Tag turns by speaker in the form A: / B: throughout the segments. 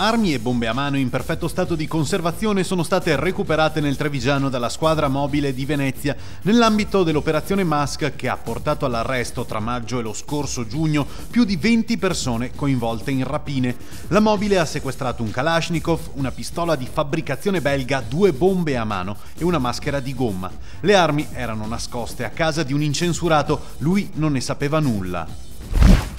A: Armi e bombe a mano in perfetto stato di conservazione sono state recuperate nel Trevigiano dalla squadra mobile di Venezia nell'ambito dell'operazione Mask che ha portato all'arresto tra maggio e lo scorso giugno più di 20 persone coinvolte in rapine. La mobile ha sequestrato un Kalashnikov, una pistola di fabbricazione belga, 2 bombe a mano e una maschera di gomma. Le armi erano nascoste a casa di un incensurato, lui non ne sapeva nulla.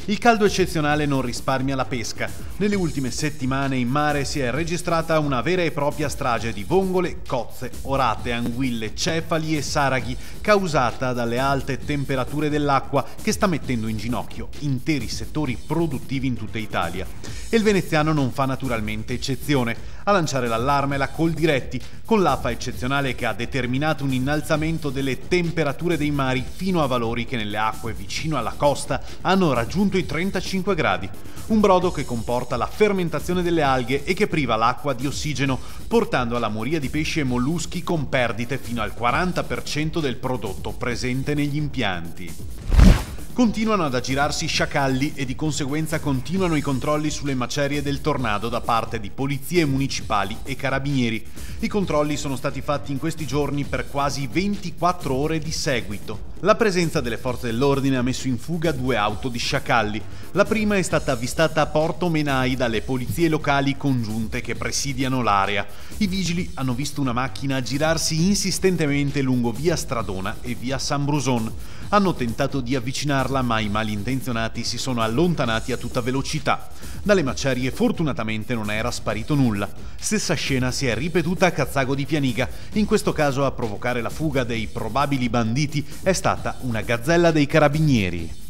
A: Il caldo eccezionale non risparmia la pesca. Nelle ultime settimane in mare si è registrata una vera e propria strage di vongole, cozze, orate, anguille, cefali e saraghi causata dalle alte temperature dell'acqua che sta mettendo in ginocchio interi settori produttivi in tutta Italia. E il veneziano non fa naturalmente eccezione. A lanciare l'allarme la Coldiretti, con l'afa eccezionale che ha determinato un innalzamento delle temperature dei mari fino a valori che nelle acque vicino alla costa hanno raggiunto i 35 gradi. Un brodo che comporta la fermentazione delle alghe e che priva l'acqua di ossigeno, portando alla moria di pesci e molluschi con perdite fino al 40% del prodotto presente negli impianti. Continuano ad aggirarsi sciacalli e di conseguenza continuano i controlli sulle macerie del tornado da parte di polizie municipali e carabinieri. I controlli sono stati fatti in questi giorni per quasi 24 ore di seguito. La presenza delle forze dell'ordine ha messo in fuga 2 auto di sciacalli. La prima è stata avvistata a Porto Menai dalle polizie locali congiunte che presidiano l'area. I vigili hanno visto una macchina aggirarsi insistentemente lungo via Stradona e via San Bruson. Hanno tentato di avvicinarla, ma i malintenzionati si sono allontanati a tutta velocità. Dalle macerie fortunatamente non era sparito nulla. Stessa scena si è ripetuta a Cazzago di Pianiga. In questo caso a provocare la fuga dei probabili banditi è stata una gazzella dei carabinieri.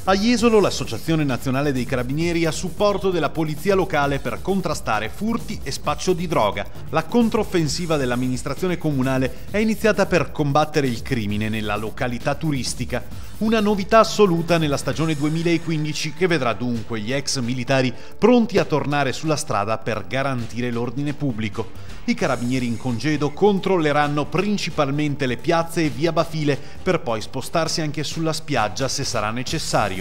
A: A Jesolo l'Associazione Nazionale dei Carabinieri a supporto della polizia locale per contrastare furti e spaccio di droga. La controffensiva dell'amministrazione comunale è iniziata per combattere il crimine nella località turistica. Una novità assoluta nella stagione 2015 che vedrà dunque gli ex militari pronti a tornare sulla strada per garantire l'ordine pubblico. I carabinieri in congedo controlleranno principalmente le piazze e via Bafile per poi spostarsi anche sulla spiaggia se sarà necessario.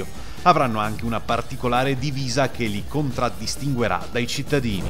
A: Avranno anche una particolare divisa che li contraddistinguerà dai cittadini.